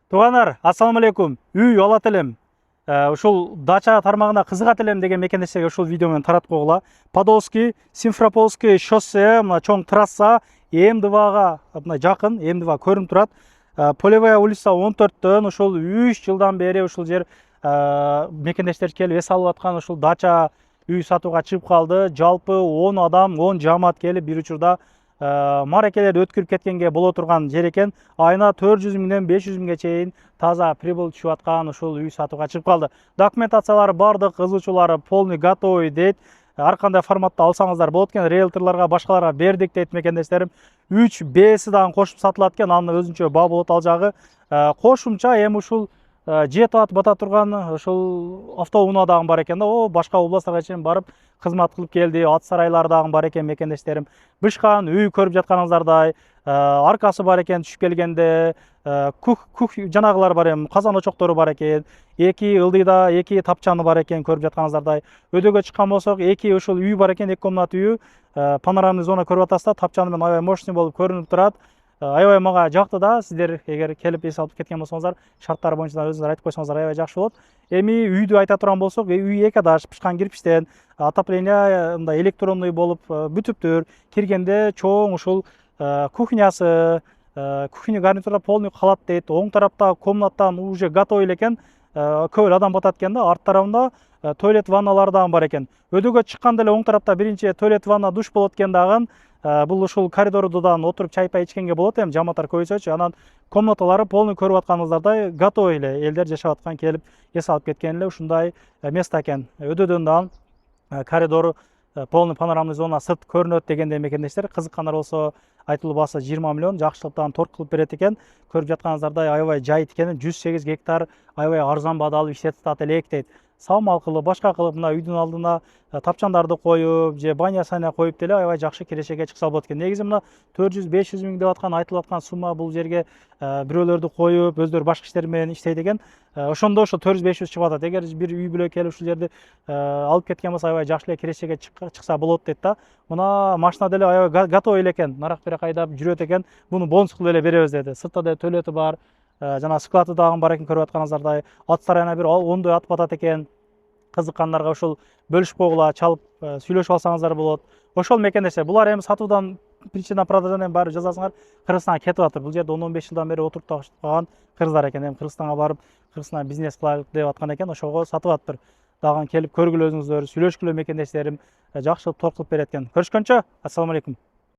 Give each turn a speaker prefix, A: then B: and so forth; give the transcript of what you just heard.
A: Туганар, ассаламу алейкум. Үй алат элем. Ушул дача тармагына кызыгат элем деген мекендештерге ушул видео менен таратып койгула. Подольский, Симферопольский шоссе, мына чоң трасса МДВга мына жакын, МДВ көрүнүп турат. Полевая улица 14төн ушул 3 жылдан бери ушул жер мекендештер келип эс алып аткан ушул дача үй сатууга чыгып калды. Жалпы 10 адам, 10 жамаат келип бир учурда марекелерди өткөрүп кеткенге боло турган жер экен. Айына 400 миңден 500 миңге чейин таза прибыл түшүп аткан ушул үй сатууга чыгып калды. Документациялары бардык, кызуучулары полный готовый дейт. Ар кандай форматта алсаңыздар болот экен. Риэлторлорго, башкаларга бердик дейт мекендештерим. 3Б'си дагы кошуп сатылат экен. Анын өзүнчө баа болот ал жагы. Кошумча эми ушул жети атып бата турган ушул автоунаа дагы бар экен да. Башка областтарга чейин барып кызмат кылып келди. Ат сарайлар дагы бар экен мекендештерим. Бышкан үй көрүп жатканыңыздардай аркасы бар экен түшүп келгенде. Кух жанагылар бар эми, казан очоктору бар экен. 2 ылдыйда 2 тапчаны бар экен көрүп жатканыңыздардай. Өдөгө чыккан болсок 2 ушул үй бар экен, 2 комнат үйү. Панорамный зона көрүп атасыздар. Тапчаны менен аябай мощный болуп көрүнүп турат. Аябай мага жакты да. Сиздер эгер келип эс алып кеткен болсоңуздар, шарттары боюнча өзүңүздөр айтып койсоңуздар аябай жакшы болот. Эми үйдү айта турган болсок, үй 2 этаж, пышкан кирпичтен, отопление мындай электронный болуп бүтүптүр. Киргенде чоң ушул кухнясы, кухня гарнитура полный калат дейт. Оң тарапта комнаттан уже готовый экен. Көп эле адам батат экен да. Арт тарабында туалет ванналары дагы бар экен. Өдөгө чыкканда эле оң тарапта биринчи туалет ванна душ болот экен дагы. Бул ушул коридордон отуруп чай пай ичкенге болот эми жамааттар көбөйсөчү. Анан комнаталары полный көрүп атканыңыздардай готовый эле элдер жашап аткан, келип эс алып кеткен эле ушундай место экен. Өдөдөн дагы коридор полный панорамный зона сырт көрүнөт дегенде мекендештер. Кызыккандар болсо айтылуу баасы 20 миллион, жакшылыктан торт кылып берет экен. Көрүп жатканыңыздардай аябай жайыт экен. 108 гектар аябай арзан баада алып иштетип элек дейт. Саумал кылып, башка кылып мына үйдүн алдына тапчандарды коюп, же баня сайна коюп деле аябай жакшы кирешеге чыкса болот экен. Негизи мына 400-500 миң деп аткан, айтылып аткан сумма бул жерге бирөөлөрдү коюп, өздөрү башка иштер менен иштейт экен. Ошондо ошо 400-500 чыгып атат. Эгер бир үй бүлө келип ушул жерди алып кеткен болсо аябай жакшы эле кирешеге чыкса болот дейт да. Мына машина деле аябай готовый эле экен. Нарак бере кайдап жүрөт экен. Буну бонус кылып эле беребиз деди. Сыртта да төлөтү бар. Жана склады дагы бар экен көрүп атканыңыздардай. Ат сарайына бир 10 ат батат экен. Кызыккандарга ушул бөлүшүп койгула, чалып сүйлөшүп алсаңыздар болот. Ошол мекендештер, булар эми сатуудан причина продажаны эми баары жазасыңар, Кыргызстанга кетип атыр. Бул жерде 10-15 жылдан бери отуруп калган кыргыздар экен. Эми Кыргызстанга барып, Кыргызстандан бизнес кылайлык деп аткан экен. Ошого сатып атыптыр. Дагы келип көргүлө өзүңүздөр, сүйлөшкүлө мекендештерим, жакшылык торт кылып берет экен. Көрүшкөнчө, ассаламу алейкум.